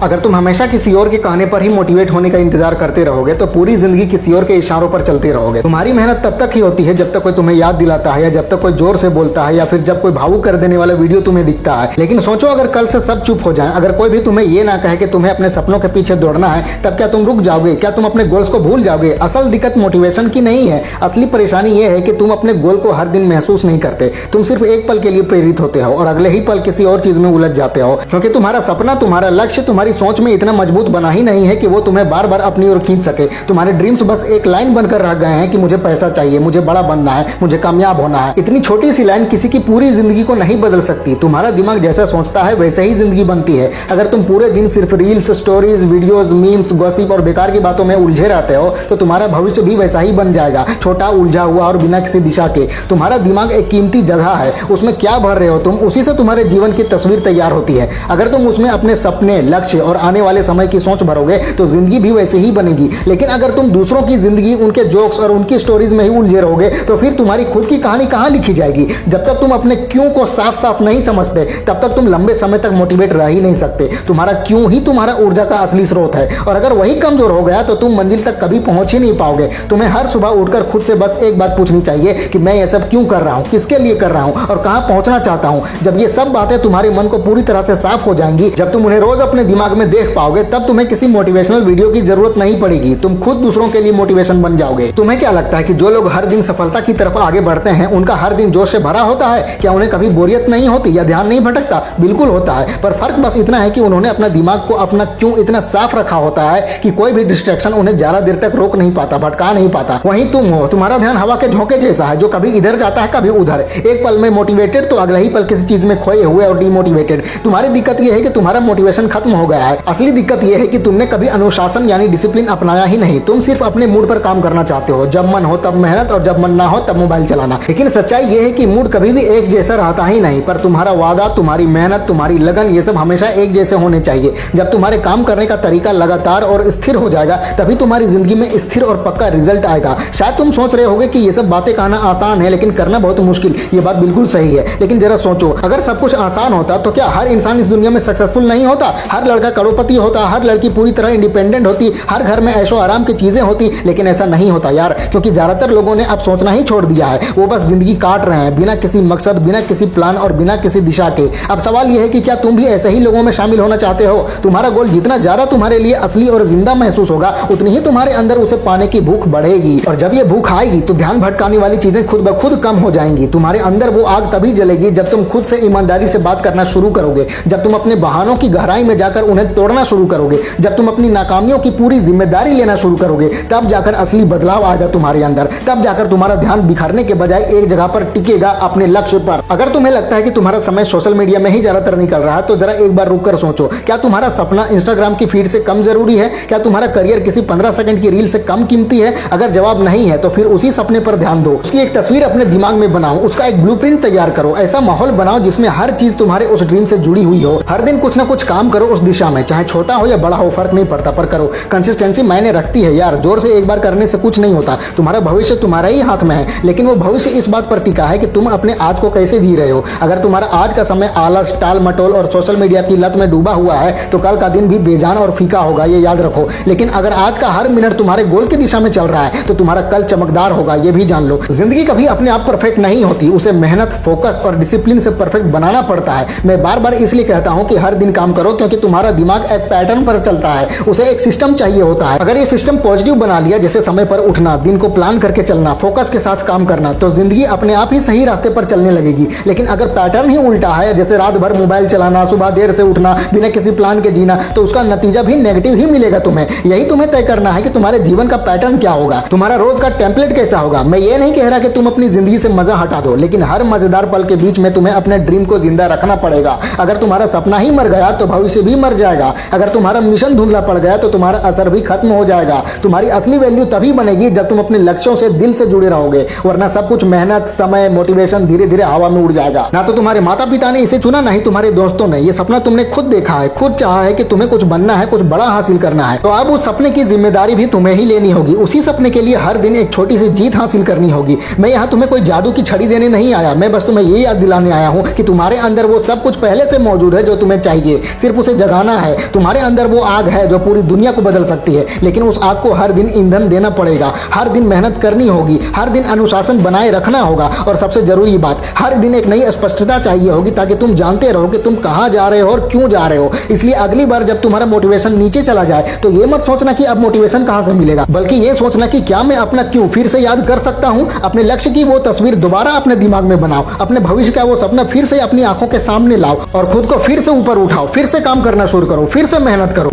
अगर तुम हमेशा किसी और के कहने पर ही मोटिवेट होने का इंतजार करते रहोगे तो पूरी जिंदगी किसी और के इशारों पर चलते रहोगे। तुम्हारी मेहनत तब तक ही होती है जब तक कोई तुम्हें याद दिलाता है, या जब तक कोई जोर से बोलता है, या फिर जब कोई भावुक कर देने वाला वीडियो तुम्हें दिखता है। लेकिन सोचो, अगर कल से सब चुप हो जाए, अगर कोई भी तुम्हें ये ना कहे कि तुम्हें अपने सपनों के पीछे दौड़ना है, तब क्या तुम रुक जाओगे? क्या तुम अपने गोल्स को भूल जाओगे? असल दिक्कत मोटिवेशन की नहीं है, असली परेशानी ये है कि तुम अपने गोल को हर दिन महसूस नहीं करते। तुम सिर्फ एक पल के लिए प्रेरित होते हो और अगले ही पल किसी और चीज में उलझ जाते हो, क्योंकि तुम्हारा सपना, तुम्हारा लक्ष्य तुम्हारी सोच में इतना मजबूत बना ही नहीं है कि वो तुम्हें बार बार अपनी ओर खींच सके। तुम्हारे ड्रीम्स बस एक लाइन बनकर रह गए हैं कि मुझे पैसा चाहिए, मुझे बड़ा बनना है, मुझे कामयाब होना है। इतनी छोटी सी लाइन किसी की पूरी जिंदगी को नहीं बदल सकती। तुम्हारा दिमाग जैसा सोचता है वैसे ही जिंदगी बनती है। अगर तुम पूरे दिन सिर्फ reels, stories, videos, memes, gossip और बेकार की बातों में उलझे रहते हो तो तुम्हारा भविष्य भी वैसा ही बन जाएगा, छोटा, उलझा हुआ और बिना किसी दिशा के। तुम्हारा दिमाग एक कीमती जगह है, उसमें क्या भर रहे हो तुम, उसी से तुम्हारे जीवन की तस्वीर तैयार होती है। अगर तुम उसमें अपने सपने, लक्ष्य और आने वाले समय की सोच भरोगे तो जिंदगी भी वैसे ही बनेगी। लेकिन अगर तुम दूसरों की जिंदगी, उनके जोक्स और उनकी स्टोरीज में ही उलझे रहोगे तो फिर तुम्हारी खुद की कहानी कहां लिखी जाएगी? जब तक तुम अपने क्यों को साफ साफ नहीं समझते तब तक तुम लंबे समय तक मोटिवेट रह ही नहीं सकते। तुम्हारा क्यों ही तुम्हारा ऊर्जा का असली स्रोत है, और अगर वही कमजोर हो गया तो तुम मंजिल तक कभी पहुंच ही नहीं पाओगे। तुम्हें हर सुबह उठकर खुद से बस एक बात पूछनी चाहिए कि मैं ये सब क्यों कर रहा हूं, किसके लिए कर रहा हूं और कहां पहुंचना चाहता हूं। जब ये सब बातें तुम्हारे मन को पूरी तरह से साफ हो जाएंगी, जब तुम उन्हें रोज अपने दिमाग में देख पाओगे, तब तुम्हें किसी मोटिवेशनल वीडियो की जरूरत नहीं पड़ेगी। तुम खुद दूसरों के लिए मोटिवेशन बन जाओगे। तुम्हें क्या लगता है कि जो लोग हर दिन सफलता की तरफ आगे बढ़ते हैं उनका हर दिन जोश से भरा होता है? क्या उन्हें कभी बोरियत नहीं होती या ध्यान नहीं भटकता? बिल्कुल होता है, पर फर्क बस इतना है कि उन्होंने अपना दिमाग को, अपना क्यों इतना साफ रखा होता है कि कोई भी डिस्ट्रैक्शन उन्हें ज्यादा देर तक रोक नहीं पाता, भटका नहीं पाता। वहीं तुम हो, तुम्हारा ध्यान हवा के झोंके जैसा है जो कभी इधर जाता है कभी उधर, एक पल में मोटिवेटेड तो अगले ही पल किसी चीज में खोए हुए और डिमोटिवेटेड। तुम्हारी दिक्कत यह है कि तुम्हारा मोटिवेशन खत्म हो गया है। असली दिक्कत यह है कि तुमने कभी अनुशासन यानी डिसिप्लिन अपनाया ही नहीं। तुम सिर्फ अपने मूड पर काम करना चाहते हो, जब मन हो तब मेहनत और जब मन ना हो तब मोबाइल चलाना। लेकिन सच्चाई यह है कि मूड कभी भी एक जैसा रहता ही नहीं, पर तुम्हारा वादा, तुम्हारी मेहनत, तुम्हारी लगन, ये सब हमेशा एक जैसे होने चाहिए। जब तुम्हारे काम करने का तरीका लगातार और स्थिर हो जाएगा तभी तुम्हारी जिंदगी में स्थिर और पक्का रिजल्ट आएगा। शायद तुम सोच रहे होगे कि ये सब बातें कहना आसान है लेकिन करना बहुत मुश्किल। ये बात बिल्कुल सही है, लेकिन जरा सोचो, अगर सब कुछ आसान होता तो क्या हर इंसान इस दुनिया में सक्सेसफुल नहीं होता? हर लड़का करोड़पति होता, हर लड़की पूरी तरह इंडिपेंडेंट होती, हर घर में ऐशो आराम की चीजें होती। लेकिन ऐसा नहीं होता यार, क्योंकि ज्यादातर लोगों ने अब सोचना ही छोड़ दिया है। वो बस जिंदगी काट रहे हैं बिना किसी मकसद, बिना किसी प्लान और बिना किसी दिशा के। अब सवाल यह है कि क्या तुम भी ऐसे ही लोगों में शामिल होना चाहते हो? तुम्हारा गोल जितना ज्यादा तुम्हारे लिए असली और जिंदा महसूस होगा उतनी ही तुम्हारे अंदर उसे पाने की भूख बढ़ेगी, और जब ये भूख आएगी तो ध्यान भटकाने वाली चीजें खुद ब खुद कम हो जाएंगी। तुम्हारे अंदर वो आग तभी जलेगी जब तुम खुद से ईमानदारी से बात करना शुरू करोगे, जब तुम अपने बहानों की गहराई में जाकर उन्हें तोड़ना शुरू करोगे, जब तुम अपनी नाकामियों की पूरी जिम्मेदारी लेना शुरू करोगे, तब जाकर असली बदलाव आएगा तुम्हारे अंदर। तब जाकर तुम्हारा ध्यान बिखरने के बजाय एक जगह पर टिकेगा, अपने लक्ष्य पर। अगर तुम्हें लगता है कि तुम्हारा समय सोशल मीडिया में ही ज्यादातर निकल रहा है तो जरा एक बार रुक कर सोचो, क्या तुम्हारा सपना इंस्टाग्राम की फीड से कम जरूरी है? क्या तुम्हारा करियर किसी 15 सेकंड की रील से कम कीमती है? अगर जवाब नहीं है तो फिर उसी सपने पर ध्यान दो, उसकी एक तस्वीर अपने दिमाग में बनाओ, उसका एक ब्लूप्रिंट तैयार करो। ऐसा माहौल बनाओ जिसमें हर चीज तुम्हारे उस ड्रीम से जुड़ी हुई हो। हर दिन कुछ ना कुछ काम करो उस दिशा में, चाहे छोटा हो या बड़ा हो फर्क नहीं पड़ता, पर करो। कंसिस्टेंसी मायने रखती है यार, जोर से एक बार करने से कुछ नहीं होता। तुम्हारा भविष्य तुम्हारा ही हाथ में है, लेकिन वो भविष्य इस बात पर टिका है कि तुम अपने आज को कैसे जी रहे हो। अगर तुम्हारा आज का समय आलस, टाल मटोल और सोशल मीडिया की लत में डूबा हुआ है तो कल का दिन भी बेजान और फीका होगा, ये याद रखो। लेकिन अगर आज का हर मिनट तुम्हारे गोल की दिशा में चल रहा है तो तुम्हारा कल चमकदार होगा, ये भी जान लो। जिंदगी कभी अपने आप परफेक्ट नहीं होती, उसे मेहनत, फोकस और डिसिप्लिन से परफेक्ट बनाना पड़ता है। मैं बार बार इसलिए कहता हूं कि हर दिन काम करो, क्योंकि तुम्हारा दिमाग एक पैटर्न पर चलता है, उसे एक सिस्टम चाहिए होता है। अगर ये सिस्टम पॉजिटिव बना लिया, जैसे समय पर उठना, दिन को प्लान करके चलना, फोकस के साथ काम करना, तो जिंदगी अपने आप ही सही रास्ते पर चलने लगेगी। लेकिन अगर पैटर्न ही उल्टा है, जैसे रात भर मोबाइल चलाना, सुबह देर से उठना, बिना किसी प्लान के जीना, तो उसका नतीजा भी नेगेटिव ही मिलेगा तुम्हें। यही तुम्हें तय करना है कि तुम्हारे जीवन का पैटर्न क्या होगा, तुम्हारा रोज का टेम्पलेट कैसा होगा। मैं ये नहीं कह रहा कि तुम अपनी जिंदगी से मजा हटा दो, लेकिन हर मजेदार पल के बीच में तुम्हें अपने ड्रीम को जिंदा रखना पड़ेगा। अगर तुम्हारा सपना ही मर गया तो भविष्य भी मर जाएगा। अगर तुम्हारा मिशन धुंधला पड़ गया तो तुम्हारा असर भी खत्म हो जाएगा। तुम्हारी असली वैल्यू तभी बनेगी जब तुम अपने लक्ष्यों से दिल से जुड़े रहोगे, वरना सब कुछ मेहनत, समय, मोटिवेशन धीरे धीरे हवा में उड़ जाएगा। ना तो तुम्हारे माता पिता ने इसे चुना, ना ही तुम्हारे दोस्तों ने। ये सपना तुमने खुद देखा है, खुद चाहा है कि तुम्हें कुछ बनना है, कुछ बड़ा हासिल करना है, तो अब उस सपने की जिम्मेदारी भी तुम्हें ही लेनी होगी। उसी सपने के लिए हर दिन एक छोटी सी जीत हासिल करनी होगी। मैं यहाँ तुम्हें कोई जादू की छड़ी देने नहीं आया, मैं बस तुम्हें ये याद दिलाने आया हूँ कि तुम्हारे अंदर वो सब कुछ पहले से मौजूद है जो तुम्हें चाहिए। सिर्फ उसे जगाना जाना है। तुम्हारे अंदर वो आग है जो पूरी दुनिया को बदल सकती है, लेकिन उस आग को हर दिन ईंधन देना पड़ेगा, हर दिन मेहनत करनी होगी, हर दिन अनुशासन बनाए रखना होगा, और सबसे जरूरी बात, हर दिन एक नई स्पष्टता चाहिए होगी ताकि तुम जानते रहो कि तुम कहां जा रहे हो और क्यों जा रहे हो। इसलिए अगली बार जब तुम्हारा मोटिवेशन नीचे चला जाए तो ये मत सोचना कि अब मोटिवेशन कहां से मिलेगा, बल्कि ये सोचना कि क्या मैं अपना क्यों फिर से याद कर सकता हूं। अपने लक्ष्य की वो तस्वीर दोबारा अपने दिमाग में बनाओ, अपने भविष्य का वो सपना फिर से अपनी आंखों के सामने लाओ और खुद को फिर से ऊपर उठाओ, फिर से काम करना शुरू करो, फिर से मेहनत करो।